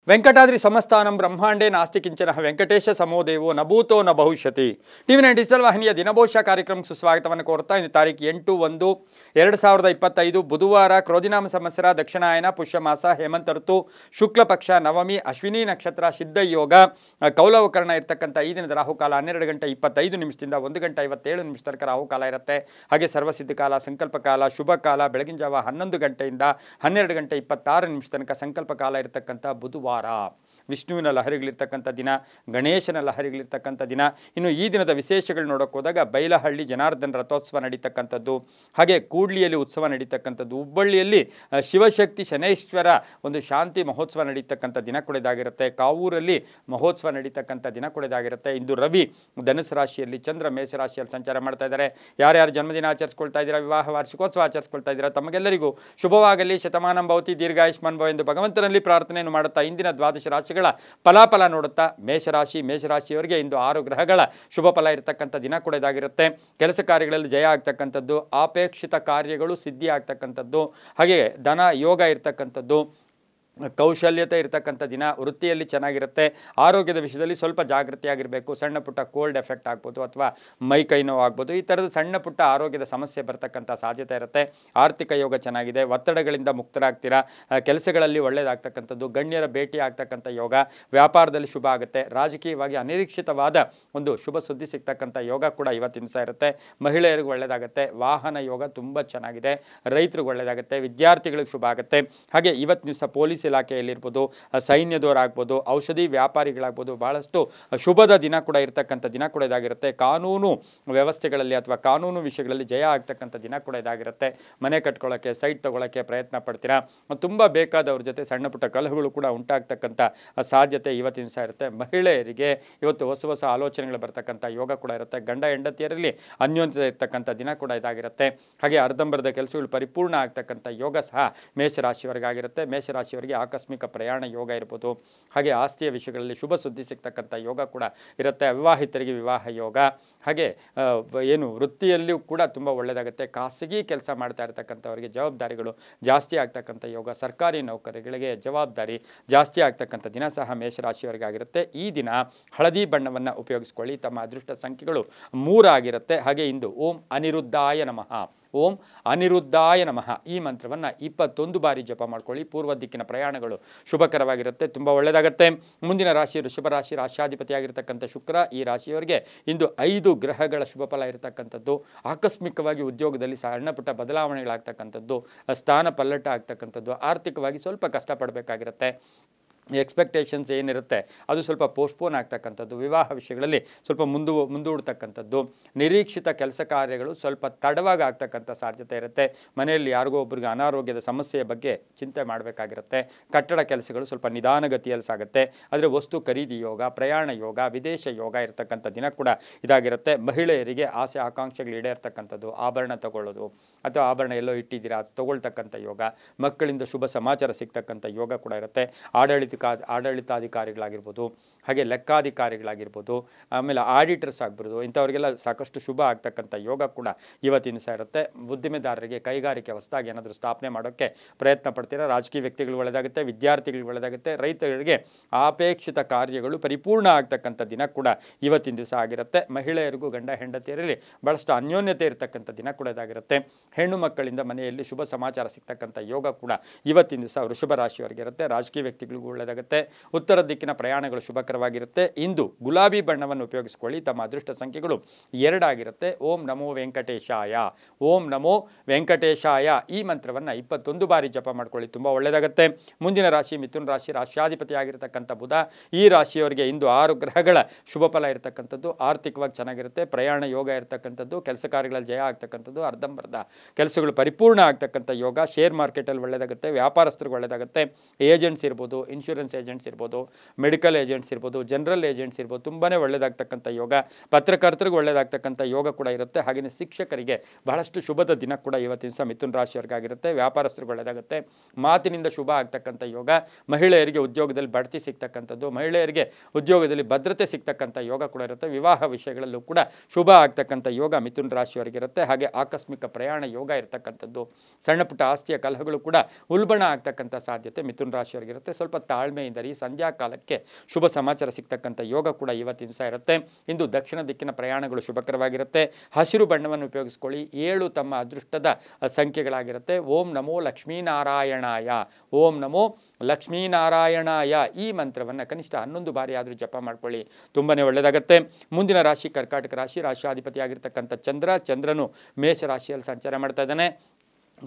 ವೆಂಕಟಾದ್ರಿ ಸಮಸ್ಥಾನಂ ಬ್ರಹ್ಮಾಂಡೇ ನಾಸ್ತಿ ಕಿಂಚನ ವೆಂಕಟೇಶ ಸಮೋದೇವೋ ನ ಭೂತೋ ನ ಭವಿಷ್ಯತಿ. ಟಿವಿ9 ಡಿಜಿಟಲ್ ವಾಹಿನಿಯ ದಿನಭೋಷ್ಯ ಕಾರ್ಯಕ್ರಮಕ್ಕೆ ಸುಸ್ವಾಗತವನ್ನು ಕೋರ್ತಾ ಇಂದು ತಾರೀಕು 8/1/2025 ಬುಧವಾರ ಕ್ರೋಧಿನಾಮ ಸಂವತ್ಸರ ದಕ್ಷಿಣಾಯನ ಪುಷ್ಯಮಾಸ ಹೇಮಂತ ಋತು ಶುಕ್ಲ ಪಕ್ಷ ನವಮಿ ಅಶ್ವಿನಿ ನಕ್ಷತ್ರ ಸಿದ್ಧ ಯೋಗ ಕೌಲವಕರಣ ಇರತಕ್ಕಂಥ ಈ ದಿನದ ರಾಹುಕಾಲ 12:25 1:57 ತನಕ ರಾಹುಕಾಲ ಇರುತ್ತೆ. ಹಾಗೆ ಸರ್ವಸಿದ್ಧ ಕಾಲ, ಸಂಕಲ್ಪ ಕಾಲ, ಶುಭ ಕಾಲ ಬೆಳಗಿನ ಜಾವ 11 ಗಂಟೆಯಿಂದ 12:26 ತನಕ ಸಂಕಲ್ಪ ಕಾಲ ಇರತಕ್ಕಂಥ ಬುಧವಾರ. ವಿಷ್ಣುವಿನ ಲಹರಿಗಳಿರ್ತಕ್ಕಂಥ ದಿನ, ಗಣೇಶನ ಲಹರಿಗಳಿರ್ತಕ್ಕಂಥ ದಿನ. ಇನ್ನು ಈ ದಿನದ ವಿಶೇಷಗಳು ನೋಡೋಕೆ ಹೋದಾಗ ಬೈಲಹಳ್ಳಿ ಜನಾರ್ದನ ರಥೋತ್ಸವ ನಡೀತಕ್ಕಂಥದ್ದು, ಹಾಗೆ ಕೂಡ್ಲಿಯಲ್ಲಿ ಉತ್ಸವ ನಡೀತಕ್ಕಂಥದ್ದು, ಹುಬ್ಬಳ್ಳಿಯಲ್ಲಿ ಶಿವಶಕ್ತಿ ಶನೇಶ್ವರ ಒಂದು ಶಾಂತಿ ಮಹೋತ್ಸವ ನಡೀತಕ್ಕಂಥ ದಿನ ಕೂಡ ಇದಾಗಿರುತ್ತೆ. ಕಾವೂರಲ್ಲಿ ಮಹೋತ್ಸವ ನಡೀತಕ್ಕಂಥ ದಿನ ಕೂಡ ಇದಾಗಿರುತ್ತೆ. ಇಂದು ರವಿ ಧನುಸು ರಾಶಿಯಲ್ಲಿ, ಚಂದ್ರ ಮೇಷ ರಾಶಿಯಲ್ಲಿ ಸಂಚಾರ ಮಾಡ್ತಾ ಇದ್ದಾರೆ. ಯಾರ್ಯಾರು ಜನ್ಮದಿನ ಆಚರಿಸ್ಕೊಳ್ತಾ ಇದ್ದೀರಾ, ವಿವಾಹ ವಾರ್ಷಿಕೋತ್ಸವ ಆಚರಿಸ್ಕೊಳ್ತಾ ಇದ್ದೀರಾ, ತಮಗೆಲ್ಲರಿಗೂ ಶುಭವಾಗಲಿ, ಶತಮಾನಂ ಭವತಿ, ದೀರ್ಘಾಯುಷ್ಮಾನ್ ಭವ ಎಂದು ಭಗವಂತನಲ್ಲಿ ಪ್ರಾರ್ಥನೆಯನ್ನು ಮಾಡುತ್ತಾ ಇಂದಿನ ದ್ವಾದಶ ರಾಶಿಗಳ ಫಲಾಫಲ ನೋಡುತ್ತಾ ಮೇಷರಾಶಿಯವರಿಗೆ ಇಂದು 6 ಗ್ರಹಗಳ ಶುಭ ಫಲ ಇರತಕ್ಕಂಥ ದಿನ ಕೂಡ ಇದಾಗಿರುತ್ತೆ. ಕೆಲಸ ಕಾರ್ಯಗಳಲ್ಲಿ ಜಯ ಆಗ್ತಕ್ಕಂಥದ್ದು, ಅಪೇಕ್ಷಿತ ಕಾರ್ಯಗಳು ಸಿದ್ಧಿ ಆಗ್ತಕ್ಕಂಥದ್ದು, ಹಾಗೆ ಧನ ಯೋಗ ಇರ್ತಕ್ಕಂಥದ್ದು, ಕೌಶಲ್ಯತೆ ಇರತಕ್ಕಂಥ ದಿನ. ವೃತ್ತಿಯಲ್ಲಿ ಚೆನ್ನಾಗಿರುತ್ತೆ. ಆರೋಗ್ಯದ ವಿಷಯದಲ್ಲಿ ಸ್ವಲ್ಪ ಜಾಗೃತಿಯಾಗಿರಬೇಕು. ಸಣ್ಣ ಪುಟ್ಟ ಕೋಲ್ಡ್ ಎಫೆಕ್ಟ್ ಆಗ್ಬೋದು ಅಥವಾ ಮೈ ಕೈ ನೋವು ಆಗ್ಬೋದು. ಈ ಥರದ ಸಣ್ಣ ಪುಟ್ಟ ಆರೋಗ್ಯದ ಸಮಸ್ಯೆ ಬರ್ತಕ್ಕಂಥ ಸಾಧ್ಯತೆ ಇರುತ್ತೆ. ಆರ್ಥಿಕ ಯೋಗ ಚೆನ್ನಾಗಿದೆ. ಒತ್ತಡಗಳಿಂದ ಮುಕ್ತರಾಗ್ತೀರಾ. ಕೆಲಸಗಳಲ್ಲಿ ಒಳ್ಳೆಯದಾಗ್ತಕ್ಕಂಥದ್ದು, ಗಣ್ಯರ ಭೇಟಿ ಆಗ್ತಕ್ಕಂಥ ಯೋಗ, ವ್ಯಾಪಾರದಲ್ಲಿ ಶುಭ ಆಗುತ್ತೆ. ರಾಜಕೀಯವಾಗಿ ಅನಿರೀಕ್ಷಿತವಾದ ಒಂದು ಶುಭ ಸುದ್ದಿ ಸಿಗ್ತಕ್ಕಂಥ ಯೋಗ ಕೂಡ ಇವತ್ತಿನ ದಿವಸ ಇರುತ್ತೆ. ಮಹಿಳೆಯರಿಗೂ ಒಳ್ಳೆಯದಾಗುತ್ತೆ. ವಾಹನ ಯೋಗ ತುಂಬ ಚೆನ್ನಾಗಿದೆ. ರೈತರಿಗೆ ಒಳ್ಳೆಯದಾಗುತ್ತೆ. ವಿದ್ಯಾರ್ಥಿಗಳಿಗೆ ಶುಭ ಆಗುತ್ತೆ. ಹಾಗೆ ಇವತ್ತಿನ ದಿವಸ ಪೊಲೀಸ್ ಇಲಾಖೆಯಲ್ಲಿರ್ಬೋದು, ಸೈನ್ಯದವರಾಗ್ಬೋದು, ಔಷಧಿ ವ್ಯಾಪಾರಿಗಳಾಗ್ಬೋದು, ಬಹಳಷ್ಟು ಶುಭದ ದಿನ ಕೂಡ ಇರತಕ್ಕಂಥ ದಿನ ಕೂಡ ಇದಾಗಿರುತ್ತೆ. ಕಾನೂನು ವ್ಯವಸ್ಥೆಗಳಲ್ಲಿ ಅಥವಾ ಕಾನೂನು ವಿಷಯಗಳಲ್ಲಿ ಜಯ ಆಗ್ತಕ್ಕಂಥ ದಿನ ಕೂಡ ಇದಾಗಿರುತ್ತೆ. ಮನೆ ಕಟ್ಕೊಳ್ಳೋಕ್ಕೆ, ಸೈಟ್ ತೊಗೊಳ್ಳೋಕ್ಕೆ ಪ್ರಯತ್ನ ಪಡ್ತೀರಾ. ತುಂಬ ಬೇಕಾದವ್ರ ಜೊತೆ ಸಣ್ಣ ಪುಟ್ಟ ಕಲಹಗಳು ಕೂಡ ಉಂಟಾಗ್ತಕ್ಕಂಥ ಸಾಧ್ಯತೆ ಇವತ್ತಿನ ದಿವಸ ಇರುತ್ತೆ. ಮಹಿಳೆಯರಿಗೆ ಇವತ್ತು ಹೊಸ ಆಲೋಚನೆಗಳು ಬರ್ತಕ್ಕಂಥ ಯೋಗ ಕೂಡ ಇರುತ್ತೆ. ಗಂಡ ಹೆಂಡತಿಯರಲ್ಲಿ ಅನ್ಯೋನ್ಯತೆ ಇರ್ತಕ್ಕಂಥ ದಿನ ಕೂಡ ಇದಾಗಿರುತ್ತೆ. ಹಾಗೆ ಅರ್ಧಂಬರ್ಧ ಕೆಲಸಗಳು ಪರಿಪೂರ್ಣ ಆಗ್ತಕ್ಕಂಥ ಯೋಗ ಸಹ ಮೇಷರಾಶಿಯವರಿಗಾಗಿರುತ್ತೆ. ಮೇಷರಾಶಿಯವರಿಗೆ ಆಕಸ್ಮಿಕ ಪ್ರಯಾಣ ಯೋಗ ಇರ್ಬೋದು. ಹಾಗೆ ಆಸ್ತಿಯ ವಿಷಯಗಳಲ್ಲಿ ಶುಭ ಸುದ್ದಿ ಸಿಗ್ತಕ್ಕಂಥ ಯೋಗ ಕೂಡ ಇರುತ್ತೆ. ಅವಿವಾಹಿತರಿಗೆ ವಿವಾಹ ಯೋಗ, ಹಾಗೆ ವೃತ್ತಿಯಲ್ಲಿಯೂ ಕೂಡ ತುಂಬ ಒಳ್ಳೆಯದಾಗುತ್ತೆ. ಖಾಸಗಿ ಕೆಲಸ ಮಾಡ್ತಾ ಇರ್ತಕ್ಕಂಥವರಿಗೆ ಜವಾಬ್ದಾರಿಗಳು ಜಾಸ್ತಿ ಆಗ್ತಕ್ಕಂಥ ಯೋಗ. ಸರ್ಕಾರಿ ನೌಕರಿಗಳಿಗೆ ಜವಾಬ್ದಾರಿ ಜಾಸ್ತಿ ಆಗ್ತಕ್ಕಂಥ ದಿನ ಸಹ ಮೇಷರಾಶಿಯವರಿಗಾಗಿರುತ್ತೆ. ಈ ದಿನ ಹಳದಿ ಬಣ್ಣವನ್ನು ಉಪಯೋಗಿಸ್ಕೊಳ್ಳಿ. ತಮ್ಮ ಅದೃಷ್ಟ ಸಂಖ್ಯೆಗಳು 3 ಆಗಿರುತ್ತೆ. ಹಾಗೆ ಇಂದು ಓಂ ಅನಿರುದ್ಧಾಯ ನಮಃ, ಓಂ ಅನಿರುದ್ಧಾಯ ನಮಃ ಈ ಮಂತ್ರವನ್ನು 21 ಬಾರಿ ಜಪ ಮಾಡ್ಕೊಳ್ಳಿ. ಪೂರ್ವ ದಿಕ್ಕಿನ ಪ್ರಯಾಣಗಳು ಶುಭಕರವಾಗಿರುತ್ತೆ, ತುಂಬ ಒಳ್ಳೆಯದಾಗುತ್ತೆ. ಮುಂದಿನ ರಾಶಿ ವೃಷಭ ರಾಶಿ. ರಾಶ್ಯಾಧಿಪತಿಯಾಗಿರ್ತಕ್ಕಂಥ ಶುಕ್ರ ಈ ರಾಶಿಯವರಿಗೆ ಇಂದು 5 ಗ್ರಹಗಳ ಶುಭ ಫಲ ಇರತಕ್ಕಂಥದ್ದು. ಆಕಸ್ಮಿಕವಾಗಿ ಉದ್ಯೋಗದಲ್ಲಿ ಸಣ್ಣ ಪುಟ್ಟ ಬದಲಾವಣೆಗಳಾಗ್ತಕ್ಕಂಥದ್ದು, ಸ್ಥಾನ ಪಲ್ಲಟ ಆಗ್ತಕ್ಕಂಥದ್ದು, ಆರ್ಥಿಕವಾಗಿ ಸ್ವಲ್ಪ ಕಷ್ಟಪಡಬೇಕಾಗಿರುತ್ತೆ. ಎಕ್ಸ್ಪೆಕ್ಟೇಷನ್ಸ್ ಏನಿರುತ್ತೆ ಅದು ಸ್ವಲ್ಪ ಪೋಸ್ಟ್ಪೋನ್ ಆಗ್ತಕ್ಕಂಥದ್ದು, ವಿವಾಹ ವಿಷಯಗಳಲ್ಲಿ ಸ್ವಲ್ಪ ಮುಂದೂಡ್ತಕ್ಕಂಥದ್ದು, ನಿರೀಕ್ಷಿತ ಕೆಲಸ ಕಾರ್ಯಗಳು ಸ್ವಲ್ಪ ತಡವಾಗಿ ಆಗ್ತಕ್ಕಂಥ ಸಾಧ್ಯತೆ ಇರುತ್ತೆ. ಮನೆಯಲ್ಲಿ ಯಾರಿಗೋ ಒಬ್ಬರಿಗೆ ಅನಾರೋಗ್ಯದ ಸಮಸ್ಯೆಯ ಬಗ್ಗೆ ಚಿಂತೆ ಮಾಡಬೇಕಾಗಿರುತ್ತೆ. ಕಟ್ಟಡ ಕೆಲಸಗಳು ಸ್ವಲ್ಪ ನಿಧಾನಗತಿಯಲ್ಲಿ ಸಾಗುತ್ತೆ. ಆದರೆ ವಸ್ತು ಖರೀದಿ ಯೋಗ, ಪ್ರಯಾಣ ಯೋಗ, ವಿದೇಶ ಯೋಗ ಇರತಕ್ಕಂಥ ದಿನ ಕೂಡ ಇದಾಗಿರುತ್ತೆ. ಮಹಿಳೆಯರಿಗೆ ಆಸೆ ಆಕಾಂಕ್ಷೆಗಳು ಈಡೇರ್ತಕ್ಕಂಥದ್ದು, ಆಭರಣ ತಗೊಳ್ಳೋದು ಅಥವಾ ಆಭರಣ ಎಲ್ಲೋ ಇಟ್ಟಿದ್ದೀರಾ ಅದು ತಗೊಳ್ತಕ್ಕಂಥ ಯೋಗ, ಮಕ್ಕಳಿಂದ ಶುಭ ಸಮಾಚಾರ ಸಿಗ್ತಕ್ಕಂಥ ಯೋಗ ಕೂಡ ಇರುತ್ತೆ. ಆಡಳಿತಾಧಿಕಾರಿಗಳಾಗಿರ್ಬೋದು, ಹಾಗೆ ಲೆಕ್ಕಾಧಿಕಾರಿಗಳಾಗಿರ್ಬೋದು, ಆಮೇಲೆ ಆಡಿಟರ್ಸ್ ಆಗ್ಬೋದು, ಇಂಥವ್ರಿಗೆಲ್ಲ ಸಾಕಷ್ಟು ಶುಭ ಆಗ್ತಕ್ಕಂಥ ಯೋಗ ಕೂಡ ಇವತ್ತಿನ ದಿವಸ ಇರುತ್ತೆ. ಉದ್ದಿಮೆದಾರರಿಗೆ ಕೈಗಾರಿಕೆ ಹೊಸದಾಗಿ ಏನಾದರೂ ಸ್ಥಾಪನೆ ಮಾಡೋಕ್ಕೆ ಪ್ರಯತ್ನ ಪಡ್ತೀರಾ. ರಾಜಕೀಯ ವ್ಯಕ್ತಿಗಳು ಒಳ್ಳೆಯದಾಗುತ್ತೆ, ವಿದ್ಯಾರ್ಥಿಗಳಿಗೆ ಒಳ್ಳೆಯದಾಗುತ್ತೆ. ರೈತರಿಗೆ ಅಪೇಕ್ಷಿತ ಕಾರ್ಯಗಳು ಪರಿಪೂರ್ಣ ಆಗ್ತಕ್ಕಂಥ ದಿನ ಕೂಡ ಇವತ್ತಿನ ದಿವಸ ಆಗಿರುತ್ತೆ. ಮಹಿಳೆಯರಿಗೂ ಗಂಡ ಹೆಂಡತಿಯರಲ್ಲಿ ಬಹಳಷ್ಟು ಅನ್ಯೋನ್ಯತೆ ಇರತಕ್ಕಂಥ ದಿನ ಕೂಡ ಇದಾಗಿರುತ್ತೆ. ಹೆಣ್ಣು ಮಕ್ಕಳಿಂದ ಮನೆಯಲ್ಲಿ ಶುಭ ಸಮಾಚಾರ ಸಿಗ್ತಕ್ಕಂಥ ಯೋಗ ಕೂಡ ಇವತ್ತಿನ ದಿವಸ ವೃಷಭ ರಾಶಿಯವರಿಗೆ ಇರುತ್ತೆ. ರಾಜಕೀಯ ವ್ಯಕ್ತಿಗಳಿಗೂ ಒಳ್ಳೆಯದಾಗುತ್ತೆ. ಉತ್ತರ ದಿಕ್ಕಿನ ಪ್ರಯಾಣಗಳು ಶುಭಕರವಾಗಿರುತ್ತೆ. ಇಂದು ಗುಲಾಬಿ ಬಣ್ಣವನ್ನು ಉಪಯೋಗಿಸಿಕೊಳ್ಳಿ. ತಮ್ಮ ಅದೃಷ್ಟ ಸಂಖ್ಯೆಗಳು 2 ಆಗಿರುತ್ತೆ. ಓಂ ನಮೋ ವೆಂಕಟೇಶಾಯ, ಓಂ ನಮೋ ವೆಂಕಟೇಶಾಯ ಈ ಮಂತ್ರವನ್ನು 21 ಬಾರಿ ಜಪ ಮಾಡ್ಕೊಳ್ಳಿ, ತುಂಬ ಒಳ್ಳೆಯದಾಗುತ್ತೆ. ಮುಂದಿನ ರಾಶಿ ಮಿಥುನ ರಾಶಿ. ರಾಶ್ಯಾಧಿಪತಿ ಆಗಿರತಕ್ಕಂಥ ಬುಧ ಈ ರಾಶಿಯವರಿಗೆ ಇಂದು 6 ಗ್ರಹಗಳ ಶುಭ ಫಲ ಇರತಕ್ಕಂಥದ್ದು. ಆರ್ಥಿಕವಾಗಿ ಚೆನ್ನಾಗಿರುತ್ತೆ. ಪ್ರಯಾಣ ಯೋಗ ಇರತಕ್ಕಂಥದ್ದು, ಕೆಲಸ ಕಾರ್ಯಗಳಲ್ಲಿ ಜಯ ಆಗ್ತಕ್ಕಂಥದ್ದು, ಅರ್ಧಂಬರ್ಧ ಕೆಲಸಗಳು ಪರಿಪೂರ್ಣ ಆಗ್ತಕ್ಕಂಥ ಯೋಗ. ಶೇರ್ ಮಾರ್ಕೆಟಲ್ಲಿ ಒಳ್ಳೆಯದಾಗುತ್ತೆ. ವ್ಯಾಪಾರಸ್ಥರಿಗೆ ಒಳ್ಳೆಯದಾಗುತ್ತೆ. ಏಜೆಂಟ್ಸ್ ಇರ್ಬೋದು, ಇನ್ಶೂರೆನ್ಸ್ ಏಜೆಂಟ್ಸ್ ಇರ್ಬೋದು, ಮೆಡಿಕಲ್ ಏಜೆಂಟ್ಸ್ ಇರ್ಬೋದು, ಜನರಲ್ ಏಜೆಂಟ್ಸ್ ಇರ್ಬೋದು, ತುಂಬಾ ಒಳ್ಳೆಯದಾಗ್ತಕ್ಕಂಥ ಯೋಗ. ಪತ್ರಕರ್ತರಿಗೆ ಒಳ್ಳೆಯದಾಗ್ತಕ್ಕಂಥ ಯೋಗ ಕೂಡ ಇರುತ್ತೆ. ಹಾಗೆಯೇ ಶಿಕ್ಷಕರಿಗೆ ಬಹಳಷ್ಟು ಶುಭದ ದಿನ ಕೂಡ ಇವತ್ತಿನ ದಿವಸ ಮಿಥುನ ರಾಶಿಯವರಿಗಾಗಿರುತ್ತೆ. ವ್ಯಾಪಾರಸ್ಥರಿಗೆ ಒಳ್ಳೆಯದಾಗುತ್ತೆ. ಮಾತಿನಿಂದ ಶುಭ ಆಗ್ತಕ್ಕಂಥ ಯೋಗ. ಮಹಿಳೆಯರಿಗೆ ಉದ್ಯೋಗದಲ್ಲಿ ಬಡ್ತಿ ಸಿಗ್ತಕ್ಕಂಥದ್ದು, ಮಹಿಳೆಯರಿಗೆ ಉದ್ಯೋಗದಲ್ಲಿ ಭದ್ರತೆ ಸಿಗ್ತಕ್ಕಂಥ ಯೋಗ ಕೂಡ ಇರುತ್ತೆ. ವಿವಾಹ ವಿಷಯಗಳಲ್ಲೂ ಕೂಡ ಶುಭ ಆಗ್ತಕ್ಕಂಥ ಯೋಗ ಮಿಥುನ ರಾಶಿಯವರಿಗಿರುತ್ತೆ. ಹಾಗೆ ಆಕಸ್ಮಿಕ ಪ್ರಯಾಣ ಯೋಗ ಇರತಕ್ಕಂಥದ್ದು, ಸಣ್ಣ ಪುಟ್ಟ ಆಸ್ತಿಯ ಕಲಹಗಳು ಕೂಡ ಉಲ್ಬಣ ಆಗ್ತಕ್ಕಂಥ ಸಾಧ್ಯತೆ ಮಿಥುನ ರಾಶಿಯವರಿಗಿರುತ್ತೆ. ಸ್ವಲ್ಪ ತಾಳ್ಮೆಯಿಂದ ಈ ಸಂಧ್ಯಾ ಕಾಲಕ್ಕೆ ಶುಭ ಸಮಾಚಾರ ಸಿಗ್ತಕ್ಕಂಥ ಯೋಗ ಕೂಡ ಇವತ್ತಿನ ದಿವಸ ಇರುತ್ತೆ. ಇಂದು ದಕ್ಷಿಣ ದಿಕ್ಕಿನ ಪ್ರಯಾಣಗಳು ಶುಭಕರವಾಗಿರುತ್ತೆ. ಹಸಿರು ಬಣ್ಣವನ್ನು ಉಪಯೋಗಿಸ್ಕೊಳ್ಳಿ. 7 ತಮ್ಮ ಅದೃಷ್ಟದ ಸಂಖ್ಯೆಗಳಾಗಿರುತ್ತೆ. ಓಂ ನಮೋ ಲಕ್ಷ್ಮೀನಾರಾಯಣಾಯ, ಓಂ ನಮೋ ಲಕ್ಷ್ಮೀನಾರಾಯಣಾಯ ಈ ಮಂತ್ರವನ್ನು ಕನಿಷ್ಠ 11 ಬಾರಿ ಆದರೂ ಜಪ ಮಾಡ್ಕೊಳ್ಳಿ, ತುಂಬನೇ ಒಳ್ಳೆಯದಾಗುತ್ತೆ. ಮುಂದಿನ ರಾಶಿ ಕರ್ಕಾಟಕ ರಾಶಿ. ರಾಶಿಯಾಧಿಪತಿಯಾಗಿರ್ತಕ್ಕಂಥ ಚಂದ್ರನು ಮೇಷ ರಾಶಿಯಲ್ಲಿ ಸಂಚಾರ ಮಾಡ್ತಾ ಇದ್ದಾನೆ.